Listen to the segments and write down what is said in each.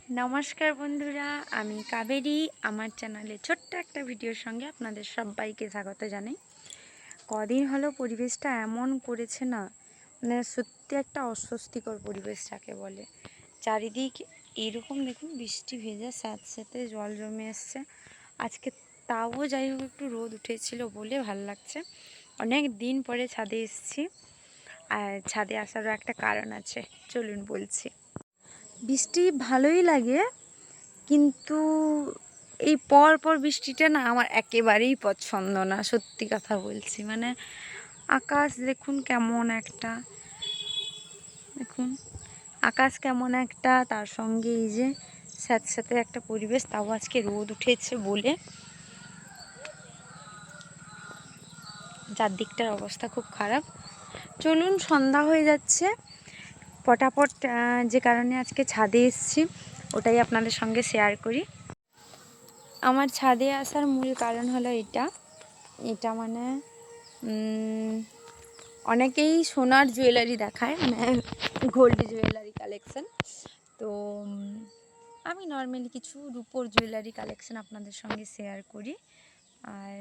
নমস্কার বন্ধুরা, আমি কাবেরী। আমার চ্যানেলে ছোট্ট একটা ভিডিওর সঙ্গে আপনাদের সবাইকে স্বাগত জানাই। কদিন হলো পরিবেশটা এমন করেছে না, মানে সত্যি একটা অস্বস্তিকর পরিবেশ যাকে বলে। চারিদিক এরকম দেখুন, বৃষ্টি ভেজা স্যাঁতস্যাঁতে জল জমে এসছে। আজকে তাও যাই হোক একটু রোদ উঠেছিল বলে ভাল লাগছে। অনেক দিন পরে ছাদে এসেছি, আর ছাদে আসারও একটা কারণ আছে, চলুন বলছি। বৃষ্টি ভালোই লাগে, কিন্তু এই পর বৃষ্টিটা না আমার একেবারেই পছন্দ না, সত্যি কথা বলছি। মানে আকাশ দেখুন কেমন একটা, দেখুন আকাশ কেমন একটা, তার সঙ্গে এই যে স্যাঁতস্যাঁতে একটা পরিবেশ, তাও আজকে রোদ উঠেছে বলে চারদিকটার অবস্থা খুব খারাপ। চলুন, সন্ধ্যা হয়ে যাচ্ছে পটাপট, যে কারণে আজকে ছাদে এসেছি ওটাই আপনাদের সঙ্গে শেয়ার করি। আমার ছাদে আসার মূল কারণ হলো এটা মানে অনেকেই সোনার জুয়েলারি দেখায়, মানে গোল্ড জুয়েলারি কালেকশন। তো আমি নর্মালি কিছু রূপোর জুয়েলারি কালেকশন আপনাদের সঙ্গে শেয়ার করি। আর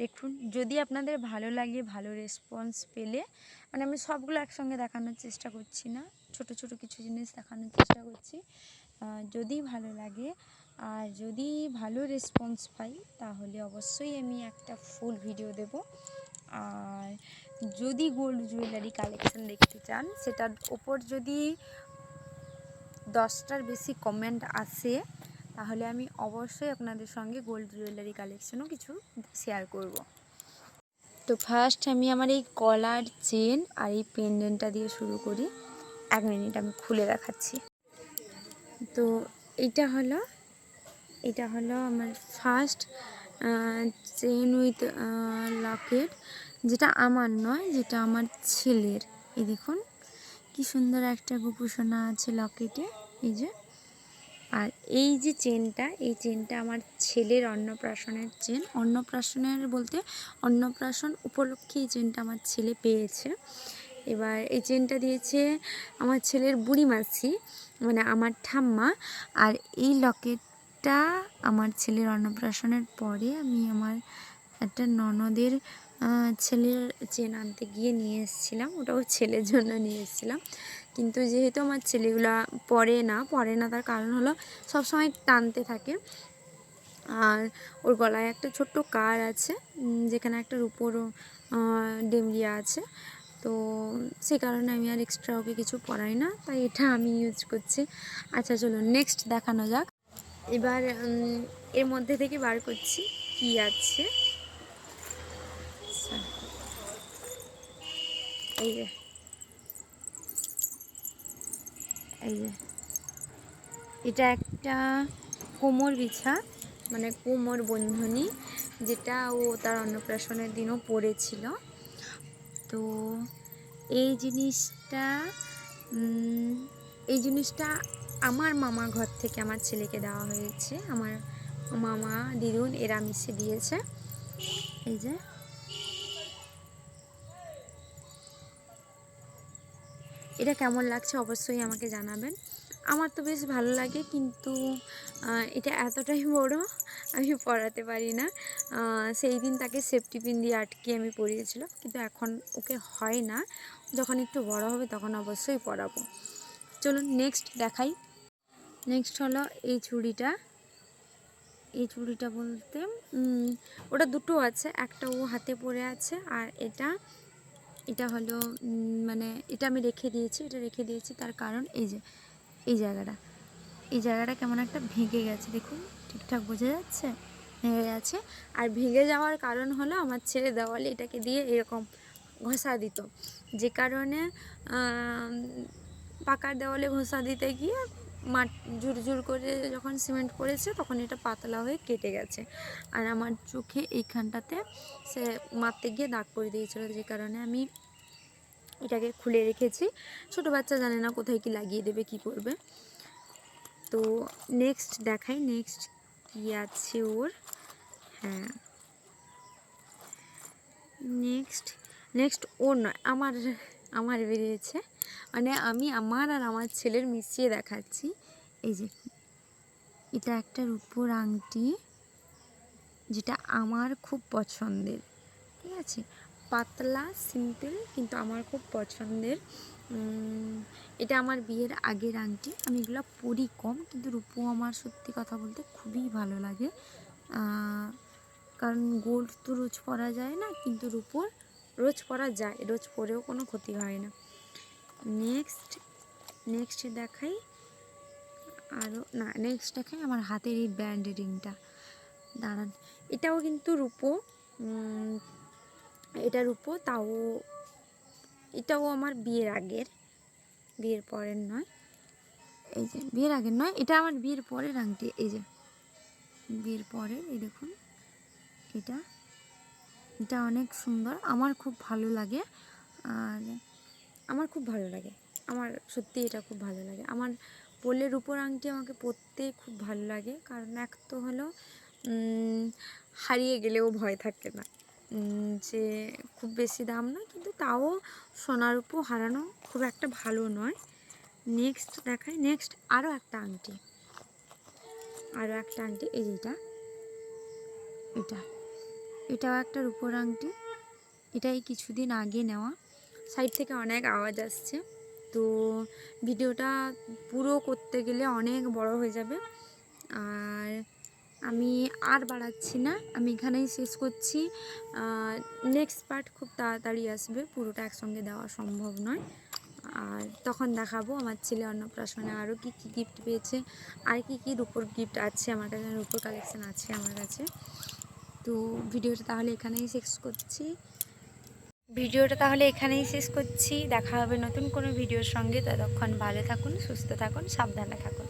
দেখুন, যদি আপনাদের ভালো লাগে, ভালো রেসপন্স পেলে, মানে আমি সবগুলো একসঙ্গে দেখানোর চেষ্টা করছি না, ছোট ছোট কিছু জিনিস দেখানোর চেষ্টা করছি। যদি ভালো লাগে আর যদি ভালো রেসপন্স পাই, তাহলে অবশ্যই আমি একটা ফুল ভিডিও দেব। আর যদি গোল্ড জুয়েলারি কালেকশন দেখতে চান, সেটার ওপর যদি 10টার বেশি কমেন্ট আসে, তাহলে আমি অবশ্যই আপনাদের সঙ্গে গোল্ড জুয়েলারি কালেকশনও কিছু শেয়ার করব। তো ফার্স্ট আমি আমার এই গলার চেন আর এই পেন্ডেন্টটা দিয়ে শুরু করি। 1 মিনিট আমি খুলে দেখাচ্ছি। তো এটা হলো আমার ফার্স্ট চেন উইথ লকেট, যেটা আমার নয়, যেটা আমার ছেলের। এই দেখুন কি সুন্দর একটা গোপুসোনা আছে লকেটে, এই যে। আর এই যে চেনটা, এই চেনটা আমার ছেলের অন্নপ্রাশনের চেন। অন্নপ্রাশনের বলতে অন্নপ্রাশন উপলক্ষে এই চেনটা আমার ছেলে পেয়েছে। এবার এই চেনটা দিয়েছে আমার ছেলের বুড়ি মাসি, মানে আমার ঠাম্মা। আর এই লকেটটা আমার ছেলের অন্নপ্রাশনের পরে আমি আমার একটা ননদের ছেলের চেন আনতে গিয়ে নিয়ে এসেছিলাম। ওটাও ছেলের জন্য নিয়ে এসেছিলাম, কিন্তু যেহেতু আমার ছেলেগুলা পরে না, তার কারণ হলো সবসময় টানতে থাকে। আর ওর গলায় একটা ছোট্ট কার আছে, যেখানে একটা রূপোর ডেমরিয়া আছে। তো সেই কারণে আমি আর এক্সট্রা ওকে কিছু পরাই না, তাই এটা আমি ইউজ করছি। আচ্ছা চলুন নেক্সট দেখানো যাক। এবার এর মধ্যে থেকে বার করছি কি আছে। আচ্ছা, এই যে এটা একটা কোমর বিছা, মানে কোমর বন্ধনী, যেটা ও তার অন্নপ্রাশনের দিনও পরেছিল। তো এই জিনিসটা আমার মামা ঘর থেকে আমার ছেলেকে দেওয়া হয়েছে। আমার মামা দিদুন এরা মিশে দিয়েছে। এই যে এটা কেমন লাগছে অবশ্যই আমাকে জানাবেন। আমার তো বেশ ভালো লাগে, কিন্তু এটা এতটাই বড়, আমি পরাতে পারি না। সেই দিন তাকে সেফটি পিন দিয়ে আটকে আমি পরিয়েছিলাম, কিন্তু এখন ওকে হয় না। যখন একটু বড় হবে তখন অবশ্যই পরাবো। চলুন নেক্সট দেখাই। নেক্সট হলো এই চুড়িটা বলতে ওটা দুটো আছে, একটা ও হাতে পরে আছে, আর এটা হলো মানে এটা আমি রেখে দিয়েছি। তার কারণ এই জায়গাটা কেমন একটা ভেঙে গেছে, দেখুন ঠিকঠাক বোঝা যাচ্ছে, ভেঙে গেছে। আর ভেঙে যাওয়ার কারণ হলো আমার ছেলে দেওয়ালে এটাকে দিয়ে এরকম ঘষা দিত, যে কারণে পাকার দেওয়ালে ঘষা দিতে গিয়ে ঝুরঝুর করে যখন সিমেন্ট করেছে, তখন এটা পাতলা হয়ে কেটে গেছে। আর আমার চোখে এইখানটাতে সে মারতে গিয়ে দাগ করে দিয়েছিল, যে কারণে আমি এটাকে খুলে রেখেছি। ছোটো বাচ্চা জানে না কোথায় কি লাগিয়ে দেবে, কি করবে। তো নেক্সট দেখাই, নেক্সট কী আছে ওর। হ্যাঁ, নেক্সট ওর নয়, আমার বেরিয়েছে, মানে আমি আমার আর আমার ছেলের মিশিয়ে দেখাচ্ছি। এই যে এটা একটা রূপোর আংটি, যেটা আমার খুব পছন্দের, ঠিক আছে, পাতলা সিম্পল কিন্তু আমার খুব পছন্দের। এটা আমার বিয়ের আগের আংটি। আমি এগুলো পরি কম, কিন্তু রূপো আমার সত্যি কথা বলতে খুবই ভালো লাগে, কারণ গোল্ড তো রোজ পরা যায় না, কিন্তু রূপোর রোজ পরা যায়, রোজ পরেও কোনো ক্ষতি হয় না। নেক্সট দেখাই, আরও না, নেক্সট দেখাই আমার হাতের এই ব্যান্ড রিংটা। দাঁড়ান, এটাও কিন্তু রূপো, এটা রূপো, তাও এটাও আমার বিয়ের আগের, বিয়ের পরের নয়। এই যে বিয়ের আগের নয়, এটা আমার বিয়ের পরের আংটি। এই যে বিয়ের পরের, এই দেখুন, এটা এটা অনেক সুন্দর, আমার খুব ভালো লাগে। আর আমার খুব ভালো লাগে, আমার সত্যি এটা খুব ভালো লাগে। আমার পরলে রূপোর আংটি আমাকে পরতে খুব ভালো লাগে, কারণ এক তো হলো হারিয়ে গেলেও ভয় থাকে না, যে খুব বেশি দাম না, কিন্তু তাও সোনার রূপো হারানো খুব একটা ভালো নয়। নেক্সট দেখাই, নেক্সট আরও একটা আংটি, এই যেটা, এটাও একটা রূপোর আংটি। এটাই কিছুদিন আগে নেওয়া। সাইড থেকে অনেক আওয়াজ আসছে, তো ভিডিওটা পুরো করতে গেলে অনেক বড় হয়ে যাবে, আর আমি আর বাড়াচ্ছি না, আমি এখানেই শেষ করছি। নেক্সট পার্ট খুব তাড়াতাড়ি আসবে, পুরোটা একসঙ্গে দেওয়া সম্ভব নয়। আর তখন দেখাবো আমার ছেলে অন্নপ্রাশনে আরও কী কী গিফট পেয়েছে, আর কী রূপোর গিফট আছে আমার কাছে, রূপোর কালেকশান আছে আমার কাছে। তো ভিডিওটা তাহলে এখানেই শেষ করছি। দেখা হবে নতুন কোনো ভিডিওর সঙ্গে। ততক্ষণ ভালো থাকুন, সুস্থ থাকুন, সাবধানে থাকুন।